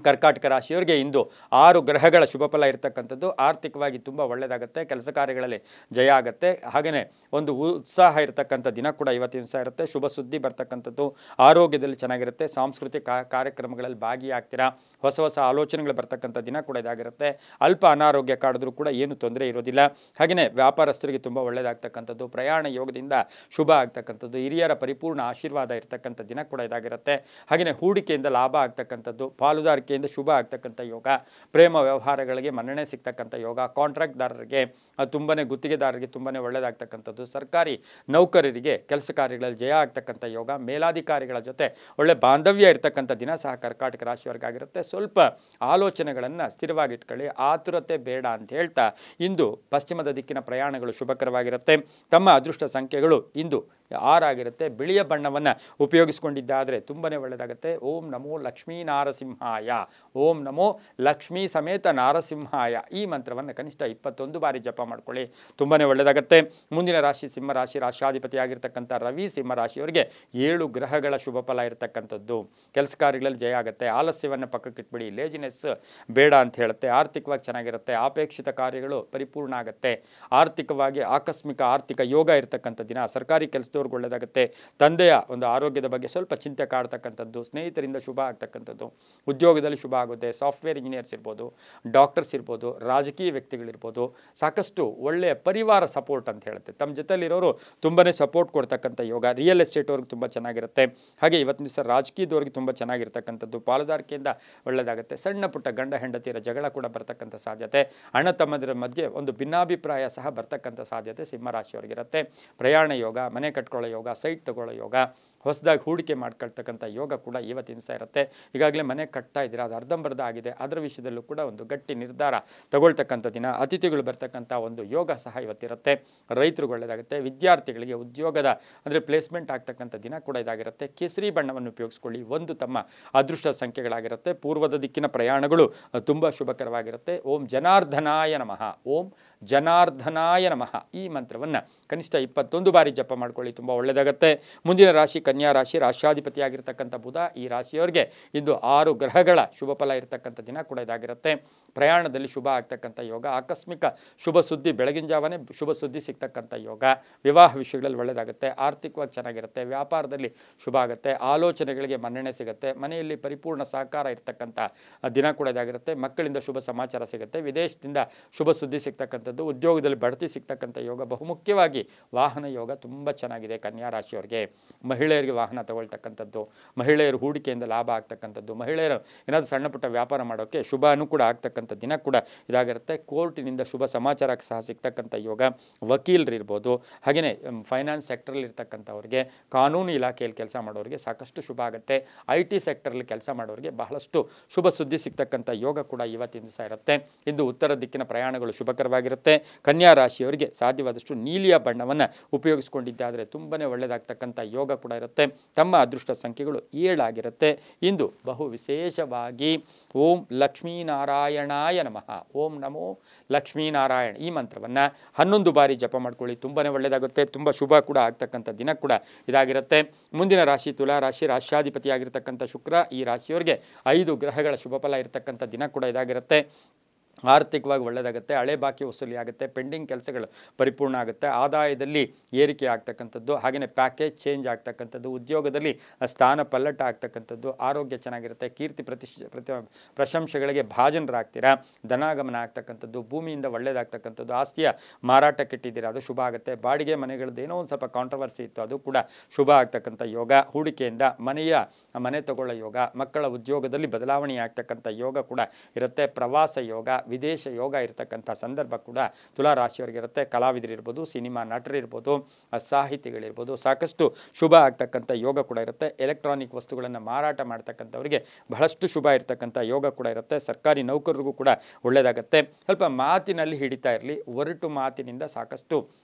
ಕರ್ಕಾಟಕ ರಾಶಿಯವರಿಗೆ ಇಂದು 6 ಗ್ರಹಗಳ ಶುಭ ಫಲ ಇರತಕ್ಕಂಥದ್ದು. ಆರ್ಥಿಕವಾಗಿ ತುಂಬ ಒಳ್ಳೆಯದಾಗುತ್ತೆ. ಕೆಲಸ ಕಾರ್ಯಗಳಲ್ಲಿ ಜಯ ಆಗುತ್ತೆ. ಹಾಗೆಯೇ ಒಂದು ಉತ್ಸಾಹ ಇರತಕ್ಕಂಥ ದಿನ ಕೂಡ ಇವತ್ತಿನ ದಿವಸ ಇರುತ್ತೆ. ಶುಭ ಸುದ್ದಿ ಬರ್ತಕ್ಕಂಥದ್ದು. ಆರೋಗ್ಯದಲ್ಲಿ ಚೆನ್ನಾಗಿರುತ್ತೆ. ಸಾಂಸ್ಕೃತಿಕ ಕಾರ್ಯಕ್ರಮಗಳಲ್ಲಿ ಭಾಗಿಯಾಗ್ತೀರಾ. ಹೊಸ ಆಲೋಚನೆಗಳು ಬರ್ತಕ್ಕಂಥ ದಿನ ಕೂಡ ಇದಾಗಿರುತ್ತೆ. ಅಲ್ಪ ಅನಾರೋಗ್ಯ ಕಾಡಿದ್ರೂ ಕೂಡ ಏನು ತೊಂದರೆ ಇರೋದಿಲ್ಲ. ಹಾಗೆಯೇ ವ್ಯಾಪಾರಸ್ಥರಿಗೆ ತುಂಬ ಒಳ್ಳೆಯದಾಗ್ತಕ್ಕಂಥದ್ದು. ಪ್ರಯಾಣ ಯೋಗದಿಂದ ಶುಭ ಆಗ್ತಕ್ಕಂಥದ್ದು. ಹಿರಿಯರ ಪರಿಪೂರ್ಣ ಆಶೀರ್ವಾದ ಇರತಕ್ಕಂಥ ದಿನ ಕೂಡ ಇದಾಗಿರುತ್ತೆ. ಹಾಗೆಯೇ ಹೂಡಿಕೆಯಿಂದ ಲಾಭ ಆಗ್ತಕ್ಕಂಥದ್ದು. ಪಾಲುದಾರ ಶುಭ ಆಗ್ತಕ್ಕಂಥ ಯೋಗ. ಪ್ರೇಮ ವ್ಯವಹಾರಗಳಿಗೆ ಮನ್ನಣೆ ಸಿಗ್ತಕ್ಕಂಥ ಯೋಗ. ಕಾಂಟ್ರಾಕ್ಟ್ದಾರರಿಗೆ ತುಂಬನೇ, ಗುತ್ತಿಗೆದಾರರಿಗೆ ತುಂಬನೇ ಒಳ್ಳೆಯದಾಗ್ತಕ್ಕಂಥದ್ದು. ಸರ್ಕಾರಿ ನೌಕರರಿಗೆ ಕೆಲಸ ಕಾರ್ಯಗಳಲ್ಲಿ ಜಯ ಆಗ್ತಕ್ಕಂಥ ಯೋಗ. ಮೇಲಾಧಿಕಾರಿಗಳ ಜೊತೆ ಒಳ್ಳೆ ಬಾಂಧವ್ಯ ಇರತಕ್ಕಂಥ ದಿನ ಸಹ ಕರ್ಕಾಟಕ ರಾಶಿಯವರಿಗಾಗಿರುತ್ತೆ. ಸ್ವಲ್ಪ ಆಲೋಚನೆಗಳನ್ನು ಸ್ಥಿರವಾಗಿಟ್ಕೊಳ್ಳಿ, ಆತುರತೆ ಬೇಡ ಅಂತ ಹೇಳ್ತಾ ಇಂದು ಪಶ್ಚಿಮದ ದಿಕ್ಕಿನ ಪ್ರಯಾಣಗಳು ಶುಭಕರವಾಗಿರುತ್ತೆ. ತಮ್ಮ ಅದೃಷ್ಟ ಸಂಖ್ಯೆಗಳು ಇಂದು 6 ಆಗಿರುತ್ತೆ. ಬಿಳಿಯ ಬಣ್ಣವನ್ನು ಉಪಯೋಗಿಸ್ಕೊಂಡಿದ್ದಾದರೆ ತುಂಬನೇ ಒಳ್ಳೆಯದಾಗುತ್ತೆ. ಓಂ ನಮೋ ಲಕ್ಷ್ಮೀ ನಾರಸಿಂಹಾಯ, ಓಂ ನಮೋ ಲಕ್ಷ್ಮೀ ಸಮೇತ ನಾರಸಿಂಹಾಯ ಈ ಮಂತ್ರವನ್ನು ಕನಿಷ್ಠ 21 ಬಾರಿ ಜಪ ಮಾಡ್ಕೊಳ್ಳಿ, ತುಂಬನೇ ಒಳ್ಳೆಯದಾಗುತ್ತೆ. ಮುಂದಿನ ರಾಶಿ ಸಿಂಹರಾಶಿ. ರಾಶಿಯಾಧಿಪತಿಯಾಗಿರ್ತಕ್ಕಂಥ ರವಿ ಸಿಂಹರಾಶಿಯವರಿಗೆ 7 ಗ್ರಹಗಳ ಶುಭ ಫಲ ಇರತಕ್ಕಂಥದ್ದು. ಕೆಲಸ ಕಾರ್ಯಗಳಲ್ಲಿ ಜಯ ಆಗುತ್ತೆ. ಆಲಸ್ಯವನ್ನು ಪಕ್ಕಕ್ಕಿಟ್ಬಿಡಿ, ಲೇಜಿನೆಸ್ ಬೇಡ ಅಂತ ಹೇಳುತ್ತೆ. ಆರ್ಥಿಕವಾಗಿ ಚೆನ್ನಾಗಿರುತ್ತೆ. ಅಪೇಕ್ಷಿತ ಕಾರ್ಯಗಳು ಪರಿಪೂರ್ಣ ಆಗುತ್ತೆ. ಆರ್ಥಿಕವಾಗಿ ಆಕಸ್ಮಿಕ ಆರ್ಥಿಕ ಯೋಗ ಇರತಕ್ಕಂಥ ದಿನ. ಸರ್ಕಾರಿ ಕೆಲಸದವ್ರಿಗೆ ಒಳ್ಳೆಯದಾಗುತ್ತೆ. ತಂದೆಯ ಒಂದು ಆರೋಗ್ಯದ ಬಗ್ಗೆ ಸ್ವಲ್ಪ ಚಿಂತೆ ಕಾಡ್ತಕ್ಕಂಥದ್ದು. ಸ್ನೇಹಿತರಿಂದ ಶುಭ ಆಗ್ತಕ್ಕಂಥದ್ದು. ಉದ್ಯೋಗದಲ್ಲಿ ಶುಭ ಆಗುತ್ತೆ. ಸಾಫ್ಟ್ವೇರ್ ಇಂಜಿನಿಯರ್ಸ್ ಇರ್ಬೋದು, ಡಾಕ್ಟರ್ಸ್ ಇರ್ಬೋದು, ರಾಜಕೀಯ ವ್ಯಕ್ತಿಗಳಿರ್ಬೋದು. ಸಾಕಷ್ಟು ಒಳ್ಳೆಯ ಪರಿವಾರ ಸಪೋರ್ಟ್ ಅಂತ ಹೇಳುತ್ತೆ. ತಮ್ಮ ಜೊತೆಲಿರೋರು ತುಂಬನೇ ಸಪೋರ್ಟ್ ಕೊಡ್ತಕ್ಕಂಥ ಯೋಗ. ರಿಯಲ್ ಎಸ್ಟೇಟ್ ಅವ್ರಿಗೆ ತುಂಬ ಚೆನ್ನಾಗಿರುತ್ತೆ. ಹಾಗೆ ಇವತ್ತಿನ ದಿವಸ ರಾಜಕೀಯದವ್ರಿಗೆ ತುಂಬ ಚೆನ್ನಾಗಿರ್ತಕ್ಕಂಥದ್ದು. ಪಾಲುದಾರಿಕೆಯಿಂದ ಒಳ್ಳೆಯದಾಗುತ್ತೆ. ಸಣ್ಣ ಪುಟ್ಟ ಗಂಡ ಹೆಂಡತಿಯರ ಜಗಳ ಕೂಡ ಬರ್ತಕ್ಕಂಥ ಸಾಧ್ಯತೆ. ಅಣ್ಣ ತಮ್ಮದರ ಮಧ್ಯೆ ಒಂದು ಭಿನ್ನಾಭಿಪ್ರಾಯ ಸಹ ಬರ್ತಕ್ಕಂಥ ಸಾಧ್ಯತೆ ಸಿಂಹರಾಶಿಯವರಿಗಿರುತ್ತೆ. ಪ್ರಯಾಣ ಯೋಗ, ಮನೆ ಕಟ್ಕೊಳ್ಳೋ ಯೋಗ, ಸೈಟ್ ತಗೊಳ್ಳೋ ಯೋಗ, ಹೊಸದಾಗಿ ಹೂಡಿಕೆ ಮಾಡ್ಕೊಳ್ತಕ್ಕಂಥ ಯೋಗ ಕೂಡ ಇವತ್ತಿನ ದಿವಸ ಇರುತ್ತೆ. ಈಗಾಗಲೇ ಮನೆ ಕಟ್ತಾ ಇದ್ದೀರಾ, ಅದು ಅರ್ಧಂಬರ್ಧ ಆಗಿದೆ, ಅದರ ವಿಷಯದಲ್ಲೂ ಕೂಡ ಒಂದು ಗಟ್ಟಿ ನಿರ್ಧಾರ ತಗೊಳ್ತಕ್ಕಂಥ ದಿನ. ಅತಿಥಿಗಳು ಬರ್ತಕ್ಕಂಥ ಒಂದು ಯೋಗ ಸಹ ಇವತ್ತಿರುತ್ತೆ. ರೈತರಿಗೆ ಒಳ್ಳೆಯದಾಗುತ್ತೆ. ವಿದ್ಯಾರ್ಥಿಗಳಿಗೆ ಉದ್ಯೋಗದ ಅಂದರೆ ಪ್ಲೇಸ್ಮೆಂಟ್ ಆಗ್ತಕ್ಕಂಥ ದಿನ ಕೂಡ ಇದಾಗಿರುತ್ತೆ. ಕೇಸರಿ ಬಣ್ಣವನ್ನು ಉಪಯೋಗಿಸ್ಕೊಳ್ಳಿ. 1 ತಮ್ಮ ಅದೃಷ್ಟ ಸಂಖ್ಯೆಗಳಾಗಿರುತ್ತೆ. ಪೂರ್ವದ ದಿಕ್ಕಿನ ಪ್ರಯಾಣಗಳು ತುಂಬ ಶುಭಕರವಾಗಿರುತ್ತೆ. ಓಂ ಜನಾರ್ದನಾಯ ನಮಃ, ಓಂ ಜನಾರ್ದನಾಯ ನಮಃ ಈ ಮಂತ್ರವನ್ನು ಕನಿಷ್ಠ 21 ಬಾರಿ ಜಪ ಮಾಡ್ಕೊಳ್ಳಿ, ತುಂಬ ಒಳ್ಳೆಯದಾಗುತ್ತೆ. ಮುಂದಿನ ರಾಶಿ ಕನ್ಯಾ ರಾಶಿ. ರಾಶಿಯಾಧಿಪತಿಯಾಗಿರ್ತಕ್ಕಂಥ ಬುಧ ಈ ರಾಶಿಯವರಿಗೆ ಇಂದು 6 ಗ್ರಹಗಳ ಶುಭ ಫಲ ಇರತಕ್ಕಂಥ ದಿನ ಕೂಡ ಇದಾಗಿರುತ್ತೆ. ಪ್ರಯಾಣದಲ್ಲಿ ಶುಭ ಆಗ್ತಕ್ಕಂಥ ಯೋಗ. ಆಕಸ್ಮಿಕ ಶುಭ ಸುದ್ದಿ, ಬೆಳಗಿನ ಜಾವನೇ ಶುಭ ಸುದ್ದಿ ಸಿಗ್ತಕ್ಕಂಥ ಯೋಗ. ವಿವಾಹ ವಿಷಯಗಳಲ್ಲಿ ಒಳ್ಳೆಯದಾಗುತ್ತೆ. ಆರ್ಥಿಕವಾಗಿ ಚೆನ್ನಾಗಿರುತ್ತೆ. ವ್ಯಾಪಾರದಲ್ಲಿ ಶುಭ ಆಗುತ್ತೆ. ಆಲೋಚನೆಗಳಿಗೆ ಮನ್ನಣೆ ಸಿಗುತ್ತೆ. ಮನೆಯಲ್ಲಿ ಪರಿಪೂರ್ಣ ಸಹಕಾರ ಇರತಕ್ಕಂಥ ದಿನ ಕೂಡ ಇದಾಗಿರುತ್ತೆ. ಮಕ್ಕಳಿಂದ ಶುಭ ಸಮಾಚಾರ ಸಿಗುತ್ತೆ. ವಿದೇಶದಿಂದ ಶುಭ ಸುದ್ದಿ ಸಿಗ್ತಕ್ಕಂಥದ್ದು. ಉದ್ಯೋಗದಲ್ಲಿ ಬಡ್ತಿ ಸಿಗ್ತಕ್ಕಂಥ ಯೋಗ. ಬಹುಮುಖ್ಯವಾಗಿ ವಾಹನ ಯೋಗ ತುಂಬ ಚೆನ್ನಾಗಿದೆ ಕನ್ಯಾ ರಾಶಿಯವರಿಗೆ. ಮಹಿಳೆಯರಿಗೆ ವಾಹನ ತಗೊಳ್ತಕ್ಕಂಥದ್ದು, ಮಹಿಳೆಯರು ಹೂಡಿಕೆಯಿಂದ ಲಾಭ ಆಗ್ತಕ್ಕಂಥದ್ದು, ಮಹಿಳೆಯರು ಏನಾದರೂ ಸಣ್ಣ ಪುಟ್ಟ ವ್ಯಾಪಾರ ಮಾಡೋಕ್ಕೆ ಶುಭ ಅನುಕೂಲ ಆಗ್ತಕ್ಕಂಥ ದಿನ ಕೂಡ ಇದಾಗಿರುತ್ತೆ. ಕೋರ್ಟಿನಿಂದ ಶುಭ ಸಮಾಚಾರ ಸಹ ಸಿಗ್ತಕ್ಕಂಥ ಯೋಗ. ವಕೀಲರು ಇರ್ಬೋದು, ಹಾಗೆಯೇ ಫೈನಾನ್ಸ್ ಸೆಕ್ಟರಲ್ಲಿ ಇರ್ತಕ್ಕಂಥವ್ರಿಗೆ, ಕಾನೂನು ಇಲಾಖೆಯಲ್ಲಿ ಕೆಲಸ ಮಾಡೋರಿಗೆ ಸಾಕಷ್ಟು ಶುಭ ಆಗುತ್ತೆ. IT ಸೆಕ್ಟರಲ್ಲಿ ಕೆಲಸ ಮಾಡೋರಿಗೆ ಬಹಳಷ್ಟು ಶುಭ ಸುದ್ದಿ ಸಿಗ್ತಕ್ಕಂಥ ಯೋಗ ಕೂಡ ಇವತ್ತಿನ ದಿವಸ ಇರುತ್ತೆ. ಇಂದು ಉತ್ತರ ದಿಕ್ಕಿನ ಪ್ರಯಾಣಗಳು ಶುಭಕರವಾಗಿರುತ್ತೆ. ಕನ್ಯಾ ರಾಶಿಯವರಿಗೆ ಸಾಧ್ಯವಾದಷ್ಟು ನೀಲಿಯ ಬಣ್ಣವನ್ನು ಉಪಯೋಗಿಸ್ಕೊಂಡಿದ್ದಾದರೆ ತುಂಬನೇ ಒಳ್ಳೆಯದಾಗ್ತಕ್ಕಂಥ ಯೋಗ ಕೂಡ ಇರುತ್ತೆ. ತಮ್ಮ ಅದೃಷ್ಟ ಸಂಖ್ಯೆಗಳು 7 ಆಗಿರುತ್ತೆ. ಇಂದು ಬಹು ವಿಶೇಷವಾಗಿ ಓಂ ಲಕ್ಷ್ಮೀನಾರಾಯಣಾಯ ನಮಃ, ಓಂ ನಮೋ ಲಕ್ಷ್ಮೀನಾರಾಯಣ ಈ ಮಂತ್ರವನ್ನು 11 ಬಾರಿ ಜಪ ಮಾಡ್ಕೊಳ್ಳಿ, ತುಂಬನೇ ಒಳ್ಳೆಯದಾಗುತ್ತೆ. ತುಂಬ ಶುಭ ಕೂಡ ಆಗ್ತಕ್ಕಂಥ ದಿನ ಕೂಡ ಇದಾಗಿರುತ್ತೆ. ಮುಂದಿನ ರಾಶಿ ತುಲಾ ರಾಶಿ. ರಾಶಿಯಾಧಿಪತಿಯಾಗಿರ್ತಕ್ಕಂಥ ಶುಕ್ರ ಈ ರಾಶಿಯವರಿಗೆ 5 ಗ್ರಹಗಳ ಶುಭ ಫಲ ಇರತಕ್ಕಂಥ ದಿನ ಕೂಡ ಇದಾಗಿರುತ್ತೆ. ಆರ್ಥಿಕವಾಗಿ ಒಳ್ಳೆಯದಾಗುತ್ತೆ. ಹಳೆ ಬಾಕಿ ವಸೂಲಿ ಆಗುತ್ತೆ. ಪೆಂಡಿಂಗ್ ಕೆಲಸಗಳು ಪರಿಪೂರ್ಣ ಆಗುತ್ತೆ. ಆದಾಯದಲ್ಲಿ ಏರಿಕೆ ಆಗ್ತಕ್ಕಂಥದ್ದು, ಹಾಗೆಯೇ ಪ್ಯಾಕೇಜ್ ಚೇಂಜ್ ಆಗ್ತಕ್ಕಂಥದ್ದು, ಉದ್ಯೋಗದಲ್ಲಿ ಸ್ಥಾನ ಪಲ್ಲಟ ಆಗ್ತಕ್ಕಂಥದ್ದು, ಆರೋಗ್ಯ ಚೆನ್ನಾಗಿರುತ್ತೆ. ಕೀರ್ತಿ ಪ್ರಶಂಸೆಗಳಿಗೆ ಭಾಜನರಾಗ್ತೀರಾ. ಧನಾಗಮನ ಆಗ್ತಕ್ಕಂಥದ್ದು, ಭೂಮಿಯಿಂದ ಒಳ್ಳೆಯದಾಗ್ತಕ್ಕಂಥದ್ದು, ಆಸ್ತಿಯ ಮಾರಾಟಕ್ಕಿಟ್ಟಿದ್ದೀರಾ ಅದು ಶುಭ ಆಗುತ್ತೆ. ಬಾಡಿಗೆ ಮನೆಗಳದ್ದು ಏನೋ ಒಂದು ಸ್ವಲ್ಪ ಕಾಂಟ್ರವರ್ಸಿ ಇತ್ತು, ಅದು ಕೂಡ ಶುಭ ಆಗ್ತಕ್ಕಂಥ ಯೋಗ. ಹೂಡಿಕೆಯಿಂದ ಮನೆ ತಗೊಳ್ಳೋ ಯೋಗ. ಮಕ್ಕಳ ಉದ್ಯೋಗದಲ್ಲಿ ಬದಲಾವಣೆ ಆಗ್ತಕ್ಕಂಥ ಯೋಗ ಕೂಡ ಇರುತ್ತೆ. ಪ್ರವಾಸ ಯೋಗ, ವಿದೇಶ ಯೋಗ ಇರತಕ್ಕಂಥ ಸಂದರ್ಭ ಕೂಡ ತುಲಾ ರಾಶಿಯವರಿಗೆ ಇರುತ್ತೆ. ಕಲಾವಿದರಿರ್ಬೋದು, ಸಿನಿಮಾ ನಟರಿರ್ಬೋದು, ಸಾಹಿತಿಗಳಿರ್ಬೋದು, ಸಾಕಷ್ಟು ಶುಭ ಆಗ್ತಕ್ಕಂಥ ಯೋಗ ಕೂಡ ಇರುತ್ತೆ. ಎಲೆಕ್ಟ್ರಾನಿಕ್ ವಸ್ತುಗಳನ್ನು ಮಾರಾಟ ಮಾಡ್ತಕ್ಕಂಥವರಿಗೆ ಬಹಳಷ್ಟು ಶುಭ ಇರತಕ್ಕಂಥ ಯೋಗ ಕೂಡ ಇರುತ್ತೆ. ಸರ್ಕಾರಿ ನೌಕರರಿಗೂ ಕೂಡ ಒಳ್ಳೆಯದಾಗುತ್ತೆ. ಸ್ವಲ್ಪ ಮಾತಿನಲ್ಲಿ ಹಿಡಿತಾ ಇರಲಿ, ಒರಟು ಮಾತಿನಿಂದ ಸಾಕಷ್ಟು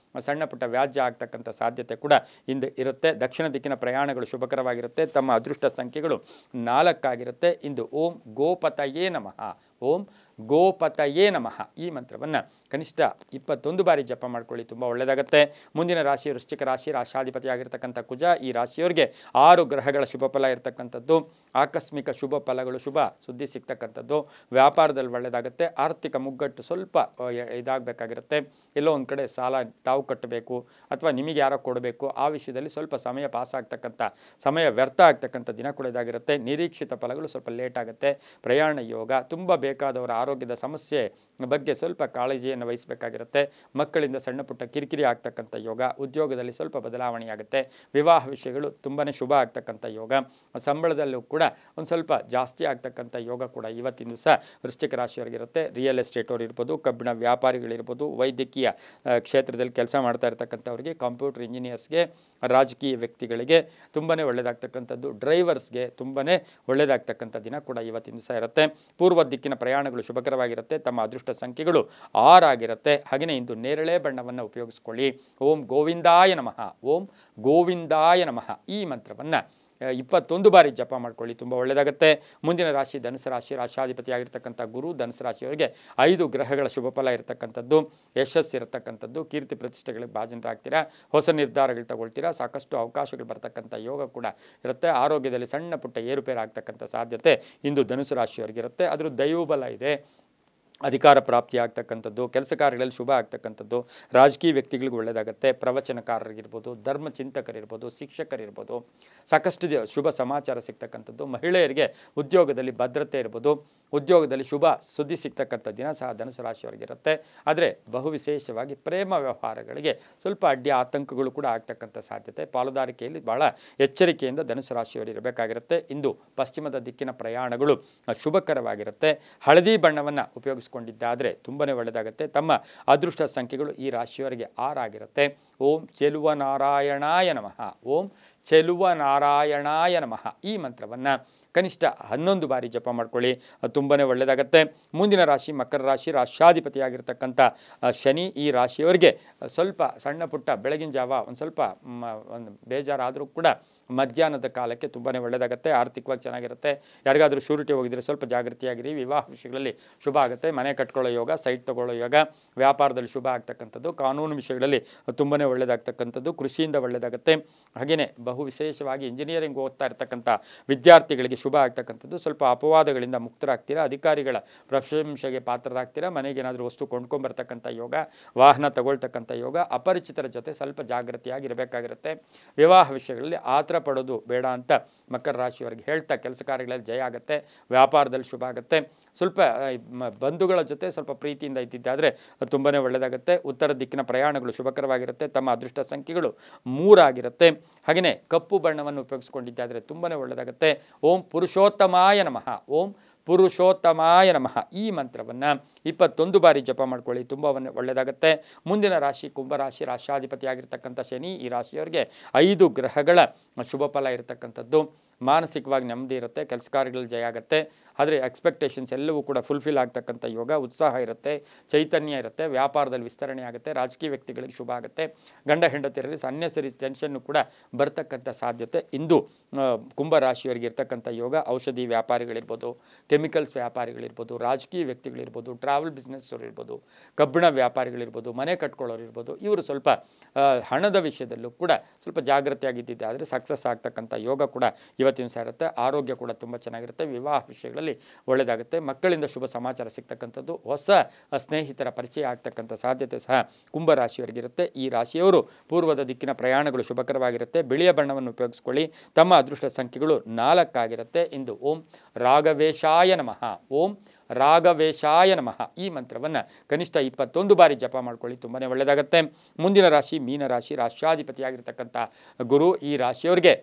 ಸಣ್ಣ ಪುಟ್ಟ ವ್ಯಾಜ್ಯ ಆಗ್ತಕ್ಕಂಥ ಸಾಧ್ಯತೆ ಕೂಡ ಇಂದು ಇರುತ್ತೆ. ದಕ್ಷಿಣ ದಿಕ್ಕಿನ ಪ್ರಯಾಣಗಳು ಶುಭಕರವಾಗಿರುತ್ತೆ. ತಮ್ಮ ಅದೃಷ್ಟ ಸಂಖ್ಯೆಗಳು 4 ಆಗಿರುತ್ತೆ. ಇಂದು ಓಂ ಗೋಪತಯೇ ನಮಃ, ಓಂ ಗೋಪತಯೇ ನಮಃ ಈ ಮಂತ್ರವನ್ನು ಕನಿಷ್ಠ 21 ಬಾರಿ ಜಪ ಮಾಡ್ಕೊಳ್ಳಿ, ತುಂಬ ಒಳ್ಳೆಯದಾಗುತ್ತೆ. ಮುಂದಿನ ರಾಶಿ ವೃಶ್ಚಿಕ ರಾಶಿ, ರಾಶಾಧಿಪತಿ ಆಗಿರ್ತಕ್ಕಂಥ ಕುಜ. ಈ ರಾಶಿಯವರಿಗೆ 6 ಗ್ರಹಗಳ ಶುಭ ಫಲ ಇರತಕ್ಕಂಥದ್ದು. ಆಕಸ್ಮಿಕ ಶುಭ ಫಲಗಳು, ಶುಭ ಸುದ್ದಿ ಸಿಗ್ತಕ್ಕಂಥದ್ದು. ವ್ಯಾಪಾರದಲ್ಲಿ ಒಳ್ಳೆಯದಾಗುತ್ತೆ. ಆರ್ಥಿಕ ಮುಗ್ಗಟ್ಟು ಸ್ವಲ್ಪ ಇದಾಗಬೇಕಾಗಿರುತ್ತೆ. ಎಲ್ಲೋ ಒಂದು ಕಡೆ ಸಾಲ ತಾವು ಕಟ್ಟಬೇಕು ಅಥವಾ ನಿಮಗೆ ಯಾರೋ ಕೊಡಬೇಕು, ಆ ವಿಷಯದಲ್ಲಿ ಸ್ವಲ್ಪ ಸಮಯ ಪಾಸ್ ಆಗ್ತಕ್ಕಂಥ, ಸಮಯ ವ್ಯರ್ಥ ಆಗ್ತಕ್ಕಂಥ ದಿನ ಕೂಡ ಇದಾಗಿರುತ್ತೆ. ನಿರೀಕ್ಷಿತ ಫಲಗಳು ಸ್ವಲ್ಪ ಲೇಟ್ ಆಗುತ್ತೆ. ಪ್ರಯಾಣ ಯೋಗ, ತುಂಬ ಬೇಕಾದವರ ಆರೋಗ್ಯದ ಸಮಸ್ಯೆ ಬಗ್ಗೆ ಸ್ವಲ್ಪ ಕಾಳಜಿಯನ್ನು ವಹಿಸಬೇಕಾಗಿರುತ್ತೆ. ಮಕ್ಕಳಿಂದ ಸಣ್ಣ ಪುಟ್ಟ ಕಿರಿಕಿರಿ ಆಗ್ತಕ್ಕಂಥ ಯೋಗ. ಉದ್ಯೋಗದಲ್ಲಿ ಸ್ವಲ್ಪ ಬದಲಾವಣೆಯಾಗುತ್ತೆ. ವಿವಾಹ ವಿಷಯಗಳು ತುಂಬಾ ಶುಭ ಆಗ್ತಕ್ಕಂಥ ಯೋಗ. ಸಂಬಳದಲ್ಲೂ ಕೂಡ ಒಂದು ಸ್ವಲ್ಪ ಜಾಸ್ತಿ ಆಗ್ತಕ್ಕಂಥ ಯೋಗ ಕೂಡ ಇವತ್ತಿನ ದಿವಸ ವೃಶ್ಚಿಕ ರಾಶಿಯವರಿಗಿರುತ್ತೆ. ರಿಯಲ್ ಎಸ್ಟೇಟ್ ಅವರು ಇರ್ಬೋದು, ಕಬ್ಬಿಣ ವ್ಯಾಪಾರಿಗಳಿರ್ಬೋದು, ವೈದ್ಯಕೀಯ ಕ್ಷೇತ್ರದಲ್ಲಿ ಕೆಲಸ ಮಾಡ್ತಾ ಇರ್ತಕ್ಕಂಥವ್ರಿಗೆ, ಕಂಪ್ಯೂಟರ್ ಇಂಜಿನಿಯರ್ಸ್ಗೆ, ರಾಜಕೀಯ ವ್ಯಕ್ತಿಗಳಿಗೆ ತುಂಬಾ ಒಳ್ಳೆಯದಾಗ್ತಕ್ಕಂಥದ್ದು. ಡ್ರೈವರ್ಸ್ಗೆ ತುಂಬಾ ಒಳ್ಳೆಯದಾಗ್ತಕ್ಕಂಥ ದಿನ ಕೂಡ ಇವತ್ತಿನ ದಿವಸ ಇರುತ್ತೆ. ಪೂರ್ವ ದಿಕ್ಕಿನ ಪ್ರಯಾಣಗಳು ಶುಭಕರವಾಗಿರುತ್ತೆ. ತಮ್ಮ ಅದೃಷ್ಟ ಸಂಖ್ಯೆಗಳು 6 ಆಗಿರುತ್ತೆ. ಹಾಗೆಯೇ ಇಂದು ನೇರಳೆ ಬಣ್ಣವನ್ನು ಉಪಯೋಗಿಸ್ಕೊಳ್ಳಿ. ಓಂ ಗೋವಿಂದಾಯ ನಮಃ, ಓಂ ಗೋವಿಂದಾಯ ನಮಃ ಈ ಮಂತ್ರವನ್ನು 21 ಬಾರಿ ಜಪ ಮಾಡ್ಕೊಳ್ಳಿ, ತುಂಬ ಒಳ್ಳೆಯದಾಗುತ್ತೆ. ಮುಂದಿನ ರಾಶಿ ಧನುಸು ರಾಶಿ, ರಾಶಾಧಿಪತಿ ಆಗಿರ್ತಕ್ಕಂಥ ಗುರು. ಧನುಸು ರಾಶಿಯವರಿಗೆ 5 ಗ್ರಹಗಳ ಶುಭ ಫಲ ಇರತಕ್ಕಂಥದ್ದು. ಯಶಸ್ಸು ಇರತಕ್ಕಂಥದ್ದು. ಕೀರ್ತಿ ಪ್ರತಿಷ್ಠೆಗಳಿಗೆ ಭಾಜನರಾಗ್ತೀರಾ. ಹೊಸ ನಿರ್ಧಾರಗಳು ತಗೊಳ್ತೀರಾ. ಸಾಕಷ್ಟು ಅವಕಾಶಗಳು ಬರ್ತಕ್ಕಂಥ ಯೋಗ ಕೂಡ ಇರುತ್ತೆ. ಆರೋಗ್ಯದಲ್ಲಿ ಸಣ್ಣ ಪುಟ್ಟ ಏರುಪೇರು ಆಗ್ತಕ್ಕಂಥ ಸಾಧ್ಯತೆ ಇಂದು ಧನುಸು ರಾಶಿಯವರಿಗಿರುತ್ತೆ. ಅದರ ದೈವಬಲ ಇದೆ. ಅಧಿಕಾರ ಪ್ರಾಪ್ತಿ ಆಗ್ತಕ್ಕಂಥದ್ದು, ಕೆಲಸ ಕಾರ್ಯಗಳಲ್ಲಿ ಶುಭ ಆಗ್ತಕ್ಕಂಥದ್ದು. ರಾಜಕೀಯ ವ್ಯಕ್ತಿಗಳಿಗೆ ಒಳ್ಳೆಯದಾಗುತ್ತೆ. ಪ್ರವಚನಕಾರರಿರ್ಬೋದು, ಧರ್ಮಚಿಂತಕರಿರ್ಬೋದು, ಶಿಕ್ಷಕರಿರ್ಬೋದು, ಸಾಕಷ್ಟು ಶುಭ ಸಮಾಚಾರ ಸಿಗ್ತಕ್ಕಂಥದ್ದು. ಮಹಿಳೆಯರಿಗೆ ಉದ್ಯೋಗದಲ್ಲಿ ಭದ್ರತೆ ಇರ್ಬೋದು, ಉದ್ಯೋಗದಲ್ಲಿ ಶುಭ ಸುದ್ದಿ ಸಿಗ್ತಕ್ಕಂಥ ದಿನ ಸಹ ಧನುಸು ರಾಶಿಯವರಿಗಿರುತ್ತೆ. ಆದರೆ ಬಹು ವಿಶೇಷವಾಗಿ ಪ್ರೇಮ ವ್ಯವಹಾರಗಳಿಗೆ ಸ್ವಲ್ಪ ಅಡ್ಡಿ ಆತಂಕಗಳು ಕೂಡ ಆಗ್ತಕ್ಕಂಥ ಸಾಧ್ಯತೆ. ಪಾಲುದಾರಿಕೆಯಲ್ಲಿ ಬಹಳ ಎಚ್ಚರಿಕೆಯಿಂದ ಧನುಸು ರಾಶಿಯವರು ಇರಬೇಕಾಗಿರುತ್ತೆ. ಇಂದು ಪಶ್ಚಿಮದ ದಿಕ್ಕಿನ ಪ್ರಯಾಣಗಳು ಶುಭಕರವಾಗಿರುತ್ತೆ. ಹಳದಿ ಬಣ್ಣವನ್ನು ಉಪಯೋಗಿಸಿಕೊಂಡಿದ್ದಾದರೆ ತುಂಬಾ ಒಳ್ಳೆಯದಾಗುತ್ತೆ. ತಮ್ಮ ಅದೃಷ್ಟ ಸಂಖ್ಯೆಗಳು ಈ ರಾಶಿಯವರಿಗೆ 6 ಆಗಿರುತ್ತೆ. ಓಂ ಚೆಲುವ ನಾರಾಯಣಾಯ ನಮಃ, ಓಂ ಚೆಲುವ ನಾರಾಯಣಾಯ ನಮಃ ಈ ಮಂತ್ರವನ್ನು ಕನಿಷ್ಠ 11 ಬಾರಿ ಜಪ ಮಾಡ್ಕೊಳ್ಳಿ, ತುಂಬಾ ಒಳ್ಳೆಯದಾಗುತ್ತೆ. ಮುಂದಿನ ರಾಶಿ ಮಕರ ರಾಶಿ, ರಾಶಾಧಿಪತಿಯಾಗಿರ್ತಕ್ಕಂಥ ಶನಿ. ಈ ರಾಶಿಯವರಿಗೆ ಸ್ವಲ್ಪ ಸಣ್ಣ ಪುಟ್ಟ ಬೆಳಗಿನ ಜಾವ ಒಂದು ಸ್ವಲ್ಪ ಒಂದು ಬೇಜಾರಾದರೂ ಕೂಡ ಮಧ್ಯಾಹ್ನದ ಕಾಲಕ್ಕೆ ತುಂಬಾ ಒಳ್ಳೆಯದಾಗುತ್ತೆ. ಆರ್ಥಿಕವಾಗಿ ಚೆನ್ನಾಗಿರುತ್ತೆ. ಯಾರಿಗಾದರೂ ಶೂರಿಟಿ ಹೋಗಿದ್ರೆ ಸ್ವಲ್ಪ ಜಾಗೃತಿಯಾಗಿರಿ. ವಿವಾಹ ವಿಷಯಗಳಲ್ಲಿ ಶುಭ ಆಗುತ್ತೆ. ಮನೆ ಕಟ್ಕೊಳ್ಳೋ ಯೋಗ, ಸೈಟ್ ತಗೊಳ್ಳೋ ಯೋಗ, ವ್ಯಾಪಾರದಲ್ಲಿ ಶುಭ ಆಗ್ತಕ್ಕಂಥದ್ದು, ಕಾನೂನು ವಿಷಯಗಳಲ್ಲಿ ತುಂಬಾ ಒಳ್ಳೆಯದಾಗ್ತಕ್ಕಂಥದ್ದು, ಕೃಷಿಯಿಂದ ಒಳ್ಳೆಯದಾಗುತ್ತೆ. ಹಾಗೆಯೇ ಬಹು ವಿಶೇಷವಾಗಿ ಇಂಜಿನಿಯರಿಂಗ್ ಓದ್ತಾ ಇರ್ತಕ್ಕಂಥ ವಿದ್ಯಾರ್ಥಿಗಳಿಗೆ ಶುಭ ಆಗ್ತಕ್ಕಂಥದ್ದು. ಸ್ವಲ್ಪ ಅಪವಾದಗಳಿಂದ ಮುಕ್ತರಾಗ್ತೀರಾ. ಅಧಿಕಾರಿಗಳ ಪ್ರಶಂಸೆಗೆ ಪಾತ್ರರಾಗ್ತೀರಾ. ಮನೆಗೇನಾದರೂ ವಸ್ತು ಕೊಂಡ್ಕೊಂಬರ್ತಕ್ಕಂಥ ಯೋಗ, ವಾಹನ ತಗೊಳ್ತಕ್ಕಂಥ ಯೋಗ. ಅಪರಿಚಿತರ ಜೊತೆ ಸ್ವಲ್ಪ ಜಾಗೃತಿಯಾಗಿರಬೇಕಾಗಿರುತ್ತೆ. ವಿವಾಹ ವಿಷಯಗಳಲ್ಲಿ ಆತರ ಪಡೋದು ಬೇಡ ಅಂತ ಮಕರ ರಾಶಿಯವರಿಗೆ ಹೇಳ್ತಾ ಕೆಲಸ ಕಾರ್ಯಗಳಲ್ಲಿ ಜಯ ಆಗುತ್ತೆ. ವ್ಯಾಪಾರದಲ್ಲಿ ಶುಭ ಆಗುತ್ತೆ. ಸ್ವಲ್ಪ ಬಂಧುಗಳ ಜೊತೆ ಸ್ವಲ್ಪ ಪ್ರೀತಿಯಿಂದ ಇದ್ದಿದ್ದಾದರೆ ತುಂಬಾ ಒಳ್ಳೆಯದಾಗುತ್ತೆ. ಉತ್ತರ ದಿಕ್ಕಿನ ಪ್ರಯಾಣಗಳು ಶುಭಕರವಾಗಿರುತ್ತೆ. ತಮ್ಮ ಅದೃಷ್ಟ ಸಂಖ್ಯೆಗಳು 3 ಆಗಿರುತ್ತೆ. ಹಾಗೆಯೇ ಕಪ್ಪು ಬಣ್ಣವನ್ನು ಉಪಯೋಗಿಸ್ಕೊಂಡಿದ್ದಾದರೆ ತುಂಬಾ ಒಳ್ಳೆಯದಾಗುತ್ತೆ. ಓಂ ಪುರುಷೋತ್ತಮಾಯ ನಮಃ, ಓಂ ಪುರುಷೋತ್ತಮಾಯ ನಮಃ ಈ ಮಂತ್ರವನ್ನು 21 ಬಾರಿ ಜಪ ಮಾಡ್ಕೊಳ್ಳಿ, ತುಂಬ ಒಳ್ಳೆಯದಾಗುತ್ತೆ. ಮುಂದಿನ ರಾಶಿ ಕುಂಭರಾಶಿ, ರಾಶಾಧಿಪತಿ ಆಗಿರ್ತಕ್ಕಂಥ ಶನಿ. ಈ ರಾಶಿಯವರಿಗೆ 5 ಗ್ರಹಗಳ ಶುಭ ಫಲ ಇರತಕ್ಕಂಥದ್ದು. ಮಾನಸಿಕವಾಗಿ ನೆಮ್ಮದಿ ಇರುತ್ತೆ. ಕೆಲಸ ಕಾರ್ಯಗಳಲ್ಲಿ ಜಯ ಆಗುತ್ತೆ. ಆದರೆ ಎಕ್ಸ್ಪೆಕ್ಟೇಷನ್ಸ್ ಎಲ್ಲವೂ ಕೂಡ ಫುಲ್ಫಿಲ್ ಆಗ್ತಕ್ಕಂಥ ಯೋಗ. ಉತ್ಸಾಹ ಇರುತ್ತೆ, ಚೈತನ್ಯ ಇರುತ್ತೆ. ವ್ಯಾಪಾರದಲ್ಲಿ ವಿಸ್ತರಣೆ ಆಗುತ್ತೆ. ರಾಜಕೀಯ ವ್ಯಕ್ತಿಗಳಿಗೆ ಶುಭ ಆಗುತ್ತೆ. ಗಂಡ ಹೆಂಡತಿಯರಲ್ಲಿ ಅನ್ನೆಸರಿ ಟೆನ್ಷನ್ನು ಕೂಡ ಬರ್ತಕ್ಕಂಥ ಸಾಧ್ಯತೆ ಇಂದು ಕುಂಭರಾಶಿಯವರಿಗೆ ಇರ್ತಕ್ಕಂಥ ಯೋಗ. ಔಷಧಿ ವ್ಯಾಪಾರಿಗಳಿರ್ಬೋದು, ಕೆಮಿಕಲ್ಸ್ ವ್ಯಾಪಾರಿಗಳಿರ್ಬೋದು, ರಾಜಕೀಯ ವ್ಯಕ್ತಿಗಳಿರ್ಬೋದು, ಟ್ರಾವೆಲ್ ಬಿಸ್ನೆಸ್ ಅವರು ಇರ್ಬೋದು, ಕಬ್ಬಿಣ ವ್ಯಾಪಾರಿಗಳಿರ್ಬೋದು, ಮನೆ ಕಟ್ಕೊಳ್ಳೋರು ಇರ್ಬೋದು, ಇವರು ಸ್ವಲ್ಪ ಹಣದ ವಿಷಯದಲ್ಲೂ ಕೂಡ ಸ್ವಲ್ಪ ಜಾಗೃತಿಯಾಗಿದ್ದಿದೆ ಆದರೆ ಸಕ್ಸಸ್ ಆಗ್ತಕ್ಕಂಥ ಯೋಗ ಕೂಡ ಇವತ್ತಿನ ದಿವಸ ಇರುತ್ತೆ. ಆರೋಗ್ಯ ಕೂಡ ತುಂಬ ಚೆನ್ನಾಗಿರುತ್ತೆ. ವಿವಾಹ ವಿಷಯಗಳಲ್ಲಿ ಒಳ್ಳೆಯದಾಗುತ್ತೆ. ಮಕ್ಕಳಿಂದ ಶುಭ ಸಮಾಚಾರ ಸಿಗ್ತಕ್ಕಂಥದ್ದು. ಹೊಸ ಸ್ನೇಹಿತರ ಪರಿಚಯ ಆಗ್ತಕ್ಕಂಥ ಸಾಧ್ಯತೆ ಸಹ ಕುಂಭರಾಶಿಯವರಿಗಿರುತ್ತೆ. ಈ ರಾಶಿಯವರು ಪೂರ್ವದ ದಿಕ್ಕಿನ ಪ್ರಯಾಣಗಳು ಶುಭಕರವಾಗಿರುತ್ತೆ. ಬಿಳಿಯ ಬಣ್ಣವನ್ನು ಉಪಯೋಗಿಸ್ಕೊಳ್ಳಿ. ತಮ್ಮ ಅದೃಷ್ಟ ಸಂಖ್ಯೆಗಳು 4 ಆಗಿರುತ್ತೆ. ಇಂದು ಓಂ ರಾಘವೇಶಾಯ ನಮಃ, ಓಂ ರಾಘವೇಶಾಯ ನಮಃ ಈ ಮಂತ್ರವನ್ನು ಕನಿಷ್ಠ 21 ಬಾರಿ ಜಪ ಮಾಡ್ಕೊಳ್ಳಿ, ತುಂಬಾ ಒಳ್ಳೆಯದಾಗುತ್ತೆ. ಮುಂದಿನ ರಾಶಿ ಮೀನರಾಶಿ, ರಾಶ್ಯಾಧಿಪತಿಯಾಗಿರ್ತಕ್ಕಂಥ ಗುರು. ಈ ರಾಶಿಯವರಿಗೆ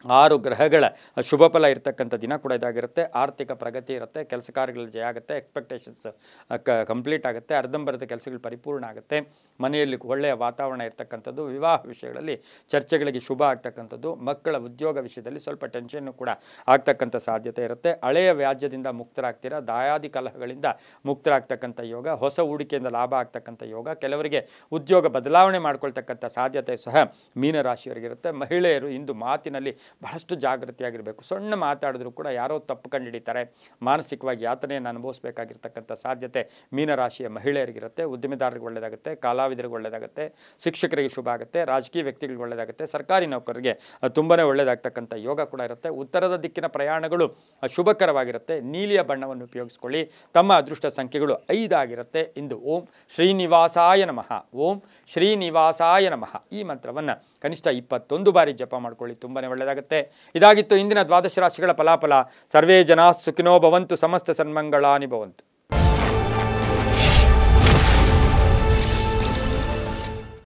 6 ಗ್ರಹಗಳ ಶುಭ ಫಲ ಇರತಕ್ಕಂಥ ದಿನ ಕೂಡ ಇದಾಗಿರುತ್ತೆ. ಆರ್ಥಿಕ ಪ್ರಗತಿ ಇರುತ್ತೆ, ಕೆಲಸ ಕಾರ್ಯಗಳಲ್ಲಿ ಜಯ ಆಗುತ್ತೆ, ಎಕ್ಸ್ಪೆಕ್ಟೇಷನ್ಸ್ ಕಂಪ್ಲೀಟ್ ಆಗುತ್ತೆ, ಅರ್ಧಂಬರ್ಧ ಕೆಲಸಗಳು ಪರಿಪೂರ್ಣ ಆಗುತ್ತೆ, ಮನೆಯಲ್ಲಿ ಒಳ್ಳೆಯ ವಾತಾವರಣ ಇರತಕ್ಕಂಥದ್ದು, ವಿವಾಹ ವಿಷಯಗಳಲ್ಲಿ ಚರ್ಚೆಗಳಿಗೆ ಶುಭ ಆಗ್ತಕ್ಕಂಥದ್ದು, ಮಕ್ಕಳ ಉದ್ಯೋಗ ವಿಷಯದಲ್ಲಿ ಸ್ವಲ್ಪ ಟೆನ್ಷನ್ನು ಕೂಡ ಆಗ್ತಕ್ಕಂಥ ಸಾಧ್ಯತೆ ಇರುತ್ತೆ. ಹಳೆಯ ವ್ಯಾಜ್ಯದಿಂದ ಮುಕ್ತರಾಗ್ತೀರಾ, ದಾಯಾದಿ ಕಲಹಗಳಿಂದ ಮುಕ್ತರಾಗ್ತಕ್ಕಂಥ ಯೋಗ, ಹೊಸ ಹೂಡಿಕೆಯಿಂದ ಲಾಭ ಆಗ್ತಕ್ಕಂಥ ಯೋಗ, ಕೆಲವರಿಗೆ ಉದ್ಯೋಗ ಬದಲಾವಣೆ ಮಾಡ್ಕೊಳ್ತಕ್ಕಂಥ ಸಾಧ್ಯತೆ ಸಹ ಮೀನರಾಶಿಯವರಿಗಿರುತ್ತೆ. ಮಹಿಳೆಯರು ಇಂದು ಮಾತಿನಲ್ಲಿ ಬಹಳಷ್ಟು ಜಾಗೃತಿಯಾಗಿರಬೇಕು. ಸಣ್ಣ ಮಾತಾಡಿದ್ರು ಕೂಡ ಯಾರೋ ತಪ್ಪು ಕಂಡುಹಿಡಿತಾರೆ, ಮಾನಸಿಕವಾಗಿ ಯಾತನೆಯನ್ನು ಅನುಭವಿಸಬೇಕಾಗಿರ್ತಕ್ಕಂಥ ಸಾಧ್ಯತೆ ಮೀನರಾಶಿಯ ಮಹಿಳೆಯರಿಗಿರುತ್ತೆ. ಉದ್ಯಮಿದಾರರಿಗೆ ಒಳ್ಳೆಯದಾಗುತ್ತೆ, ಕಲಾವಿದರಿಗೆ ಒಳ್ಳೆಯದಾಗುತ್ತೆ, ಶಿಕ್ಷಕರಿಗೆ ಶುಭ ಆಗುತ್ತೆ, ರಾಜಕೀಯ ವ್ಯಕ್ತಿಗಳಿಗೆ ಒಳ್ಳೆಯದಾಗುತ್ತೆ, ಸರ್ಕಾರಿ ನೌಕರರಿಗೆ ತುಂಬಾ ಒಳ್ಳೆಯದಾಗ್ತಕ್ಕಂಥ ಯೋಗ ಕೂಡ ಇರುತ್ತೆ. ಉತ್ತರದ ದಿಕ್ಕಿನ ಪ್ರಯಾಣಗಳು ಶುಭಕರವಾಗಿರುತ್ತೆ. ನೀಲಿಯ ಬಣ್ಣವನ್ನು ಉಪಯೋಗಿಸ್ಕೊಳ್ಳಿ. ತಮ್ಮ ಅದೃಷ್ಟ ಸಂಖ್ಯೆಗಳು 5 ಆಗಿರುತ್ತೆ. ಇಂದು ಓಂ ಶ್ರೀನಿವಾಸಾಯ ನಮಃ, ಓಂ ಶ್ರೀನಿವಾಸಾಯ ನಮಃ ಈ ಮಂತ್ರವನ್ನು ಕನಿಷ್ಠ 21 ಬಾರಿ ಜಪ ಮಾಡ್ಕೊಳ್ಳಿ, ತುಂಬಾ ಒಳ್ಳೆಯದಾಗುತ್ತೆ. ಇದಾಗಿತ್ತು ಇಂದಿನ ದ್ವಾದಶ ರಾಶಿಗಳ ಫಲಾಫಲ. ಸರ್ವೇ ಜನಾ ಸುಖಿನೋ ಭವಂತು, ಸಮಸ್ತ ಸನ್ಮಂಗಳಾನಿ ಭವಂತು.